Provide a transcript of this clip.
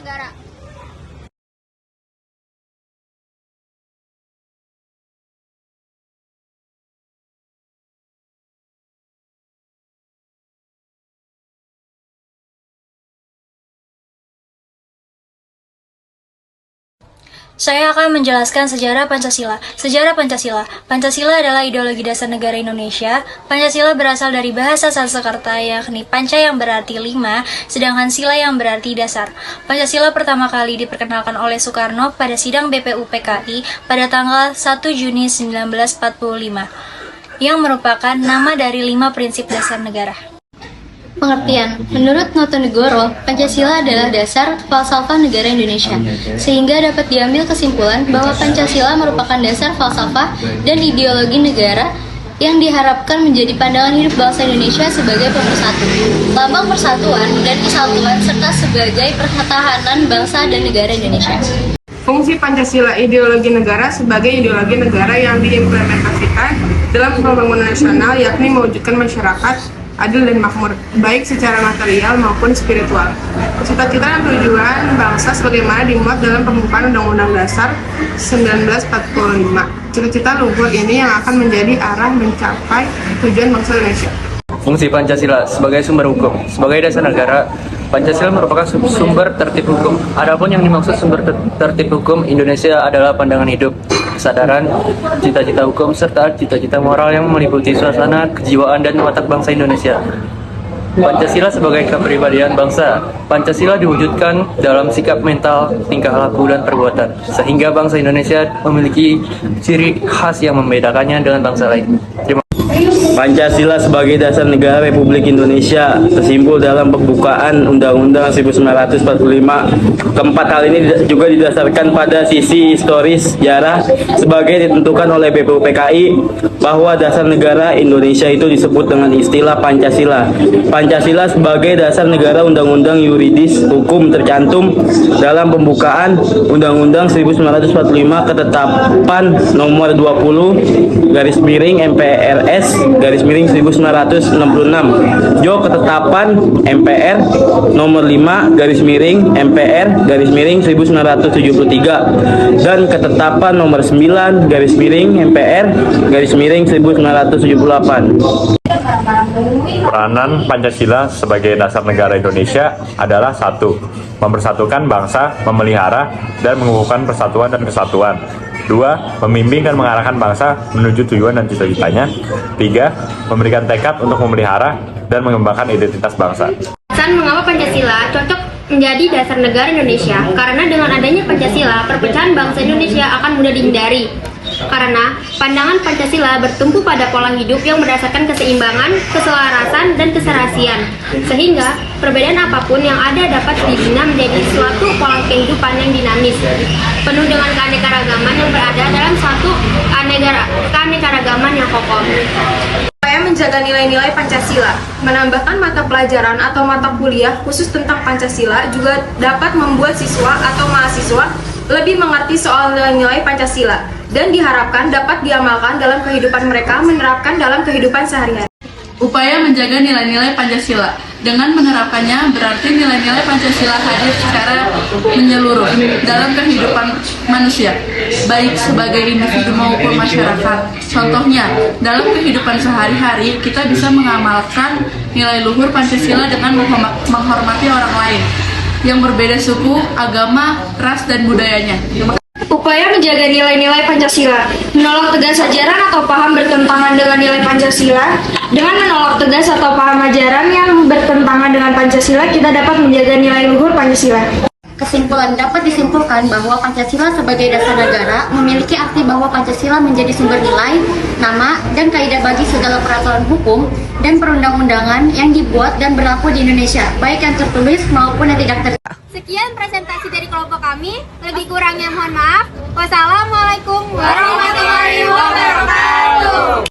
negara. Saya akan menjelaskan sejarah Pancasila. Sejarah Pancasila. Pancasila adalah ideologi dasar negara Indonesia. Pancasila berasal dari bahasa Sanskerta yakni panca yang berarti 5, sedangkan sila yang berarti dasar. Pancasila pertama kali diperkenalkan oleh Soekarno pada sidang BPUPKI pada tanggal 1 Juni 1945, yang merupakan nama dari 5 prinsip dasar negara. Pengertian, menurut Notonegoro, Pancasila adalah dasar falsafah negara Indonesia, sehingga dapat diambil kesimpulan bahwa Pancasila merupakan dasar falsafah dan ideologi negara yang diharapkan menjadi pandangan hidup bangsa Indonesia sebagai pemersatu, lambang persatuan dan kesatuan, serta sebagai pertahanan bangsa dan negara Indonesia. Fungsi Pancasila ideologi negara sebagai ideologi negara yang diimplementasikan dalam pembangunan nasional, yakni mewujudkan masyarakat adil dan makmur, baik secara material maupun spiritual. Cita-cita dan tujuan bangsa sebagaimana dimuat dalam pembukaan Undang-Undang Dasar 1945. Cita-cita luhur ini yang akan menjadi arah mencapai tujuan bangsa Indonesia. Fungsi Pancasila sebagai sumber hukum. Sebagai dasar negara, Pancasila merupakan sumber tertib hukum. Adapun yang dimaksud sumber tertib hukum Indonesia adalah pandangan hidup, kesadaran, cita-cita hukum, serta cita-cita moral yang meliputi suasana, kejiwaan, dan watak bangsa Indonesia. Pancasila sebagai kepribadian bangsa. Pancasila diwujudkan dalam sikap mental, tingkah laku, dan perbuatan, sehingga bangsa Indonesia memiliki ciri khas yang membedakannya dengan bangsa lain. Pancasila sebagai dasar negara Republik Indonesia tersimpul dalam pembukaan Undang-Undang 1945. Keempat hal ini juga didasarkan pada sisi historis sejarah sebagai ditentukan oleh BPUPKI bahwa dasar negara Indonesia itu disebut dengan istilah Pancasila. Pancasila sebagai dasar negara undang-undang yuridis hukum tercantum dalam pembukaan Undang-Undang 1945 ketetapan nomor 20 garis miring MPRS garis miring 1966 Jo ketetapan MPR nomor 5 garis miring MPR garis miring 1973 dan ketetapan nomor 9 garis miring MPR garis miring 1978. Peranan Pancasila sebagai dasar negara Indonesia adalah 1. Mempersatukan bangsa, memelihara, dan mengukuhkan persatuan dan kesatuan. 2. Membimbing dan mengarahkan bangsa menuju tujuan dan cita-citanya. 3. Memberikan tekad untuk memelihara dan mengembangkan identitas bangsa. Alasan mengapa Pancasila cocok menjadi dasar negara Indonesia? Karena dengan adanya Pancasila, perpecahan bangsa Indonesia akan mudah dihindari. Karena pandangan Pancasila bertumpu pada pola hidup yang berdasarkan keseimbangan, keselarasan, dan keserasian, sehingga perbedaan apapun yang ada dapat dibina menjadi suatu pola kehidupan yang dinamis, penuh dengan keanekaragaman yang berada dalam suatu keanekaragaman yang kokoh. Upaya menjaga nilai-nilai Pancasila, menambahkan mata pelajaran atau mata kuliah khusus tentang Pancasila juga dapat membuat siswa atau mahasiswa lebih mengerti soal nilai-nilai Pancasila dan diharapkan dapat diamalkan dalam kehidupan mereka menerapkan dalam kehidupan sehari-hari. Upaya menjaga nilai-nilai Pancasila. Dengan menerapkannya berarti nilai-nilai Pancasila hadir secara menyeluruh dalam kehidupan manusia, baik sebagai individu maupun masyarakat. Contohnya, dalam kehidupan sehari-hari kita bisa mengamalkan nilai luhur Pancasila dengan menghormati orang lain yang berbeda suku, agama, ras, dan budayanya. Upaya menjaga nilai-nilai Pancasila, menolak tegas ajaran atau paham bertentangan dengan nilai Pancasila. Dengan menolak tegas atau paham ajaran yang bertentangan dengan Pancasila, kita dapat menjaga nilai luhur Pancasila. Kesimpulan, dapat disimpulkan bahwa Pancasila sebagai dasar negara memiliki arti bahwa Pancasila menjadi sumber nilai, nama, dan kaidah bagi segala peraturan hukum dan perundang-undangan yang dibuat dan berlaku di Indonesia, baik yang tertulis maupun yang tidak tertulis. Sekian presentasi dari kelompok kami. Lebih kurangnya mohon maaf. Wassalamualaikum warahmatullahi wabarakatuh.